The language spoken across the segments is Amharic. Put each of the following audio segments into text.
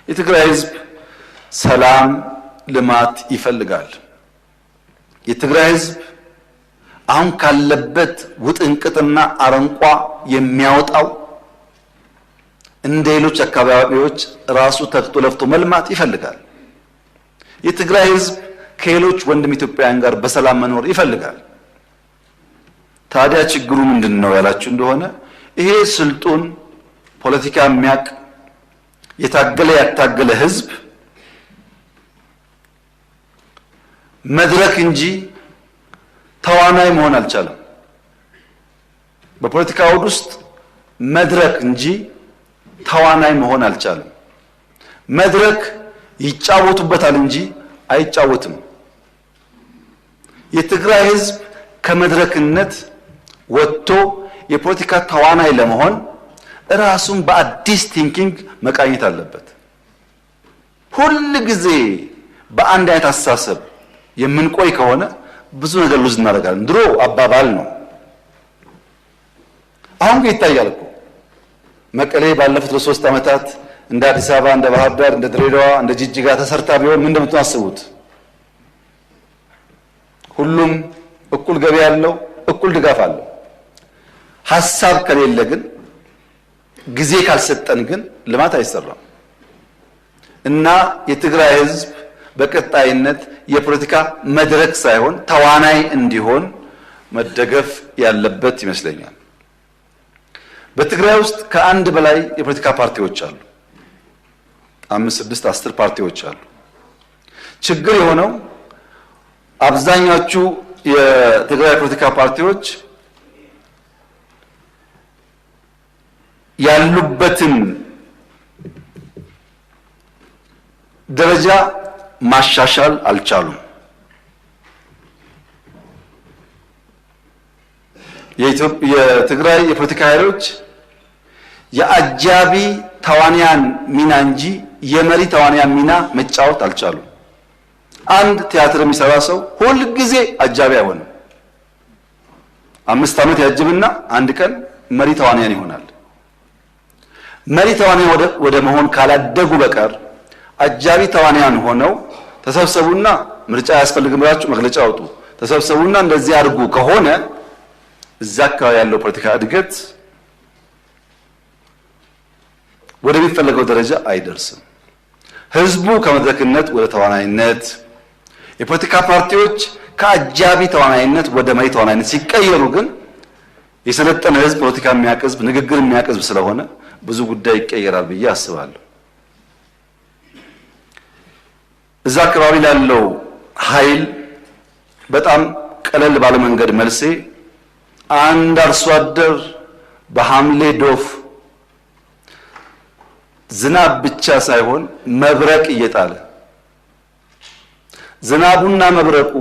የትግራይ ህዝብ ሰላም፣ ልማት ይፈልጋል። የትግራይ ህዝብ አሁን ካለበት ውጥንቅጥና አረንቋ የሚያወጣው እንደ ሌሎች አካባቢዎች ራሱ ተግቶ ለፍቶ መልማት ይፈልጋል። የትግራይ ህዝብ ከሌሎች ወንድም ኢትዮጵያውያን ጋር በሰላም መኖር ይፈልጋል። ታዲያ ችግሩ ምንድነው ያላችሁ እንደሆነ ይሄ ስልጡን ፖለቲካ የሚያቅ የታገለ ያታገለ ህዝብ መድረክ እንጂ ተዋናይ መሆን አልቻለም። በፖለቲካ አውድ ውስጥ መድረክ እንጂ ተዋናይ መሆን አልቻለም። መድረክ ይጫወቱበታል እንጂ አይጫወትም። የትግራይ ህዝብ ከመድረክነት ወጥቶ የፖለቲካ ተዋናይ ለመሆን ራሱን በአዲስ ቲንኪንግ መቃኘት አለበት። ሁሉ ጊዜ በአንድ አይነት አስተሳሰብ የምንቆይ ከሆነ ብዙ ነገር ሉዝ እናደርጋለን። ድሮ አባባል ነው፣ አሁን ግን ይታያል እኮ። መቀሌ ባለፉት ለ3 ዓመታት እንደ አዲስ አበባ፣ እንደ ባህር ዳር፣ እንደ ድሬዳዋ፣ እንደ ጅጅጋ ተሰርታ ቢሆን ምን እንደምታስቡት? ሁሉም እኩል ገቢ ያለው እኩል ድጋፍ አለው። ሐሳብ ከሌለ ግን ጊዜ ካልሰጠን ግን ልማት አይሰራም። እና የትግራይ ህዝብ በቀጣይነት የፖለቲካ መድረክ ሳይሆን ተዋናይ እንዲሆን መደገፍ ያለበት ይመስለኛል። በትግራይ ውስጥ ከአንድ በላይ የፖለቲካ ፓርቲዎች አሉ። 5፣ 6፣ 10 ፓርቲዎች አሉ። ችግር የሆነው አብዛኛዎቹ የትግራይ ፖለቲካ ፓርቲዎች ያሉበትን ደረጃ ማሻሻል አልቻሉም። የትግራይ የፖለቲካ ኃይሎች የአጃቢ ተዋንያን ሚና እንጂ የመሪ ተዋንያን ሚና መጫወት አልቻሉም። አንድ ቲያትር የሚሰራ ሰው ሁል ጊዜ አጃቢ አይሆንም። 5 ዓመት ያጅብና አንድ ቀን መሪ ተዋንያን ይሆናል። መሪ ተዋንያን ወደ መሆን ካላደጉ በቀር አጃቢ ተዋንያን ሆነው ተሰብሰቡና ምርጫ ያስፈልግም ብላችሁ መግለጫ አውጡ፣ ተሰብሰቡና እንደዚህ አድርጉ ከሆነ እዛ አካባቢ ያለው ፖለቲካ እድገት ወደሚፈለገው ደረጃ አይደርስም። ህዝቡ ከመድረክነት ወደ ተዋናይነት፣ የፖለቲካ ፓርቲዎች ከአጃቢ ተዋናይነት ወደ መሪ ተዋናይነት ሲቀየሩ ግን የሰለጠነ ህዝብ፣ ፖለቲካ የሚያውቅ ህዝብ፣ ንግግር የሚያውቅ ህዝብ ስለሆነ ብዙ ጉዳይ ይቀየራል ብዬ አስባለሁ። እዛ አካባቢ ላለው ኃይል በጣም ቀለል ባለ መንገድ መልሴ አንድ አርሶ አደር በሐምሌ ዶፍ ዝናብ ብቻ ሳይሆን መብረቅ እየጣለ ዝናቡና መብረቁ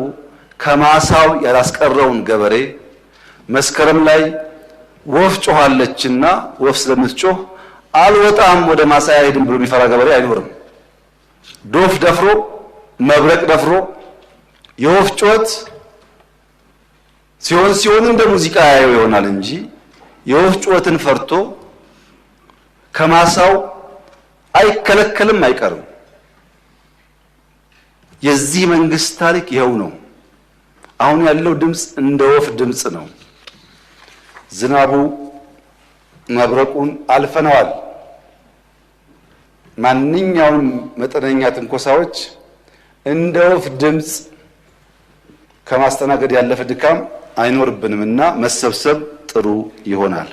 ከማሳው ያላስቀረውን ገበሬ መስከረም ላይ ወፍ ጮኻለችና ወፍ ስለምትጮህ አልወጣም ወደ ማሳ አይሄድም ብሎ የሚፈራ ገበሬ አይኖርም። ዶፍ ደፍሮ መብረቅ ደፍሮ የወፍ ጩኸት ሲሆን እንደ ሙዚቃ ያየው ይሆናል እንጂ የወፍ ጩኸትን ፈርቶ ከማሳው አይከለከልም፣ አይቀርም። የዚህ መንግስት ታሪክ ይኸው ነው። አሁን ያለው ድምፅ እንደ ወፍ ድምፅ ነው። ዝናቡ መብረቁን አልፈነዋል። ማንኛውም መጠነኛ ትንኮሳዎች እንደ ወፍ ድምፅ ከማስተናገድ ያለፈ ድካም አይኖርብንምና መሰብሰብ ጥሩ ይሆናል።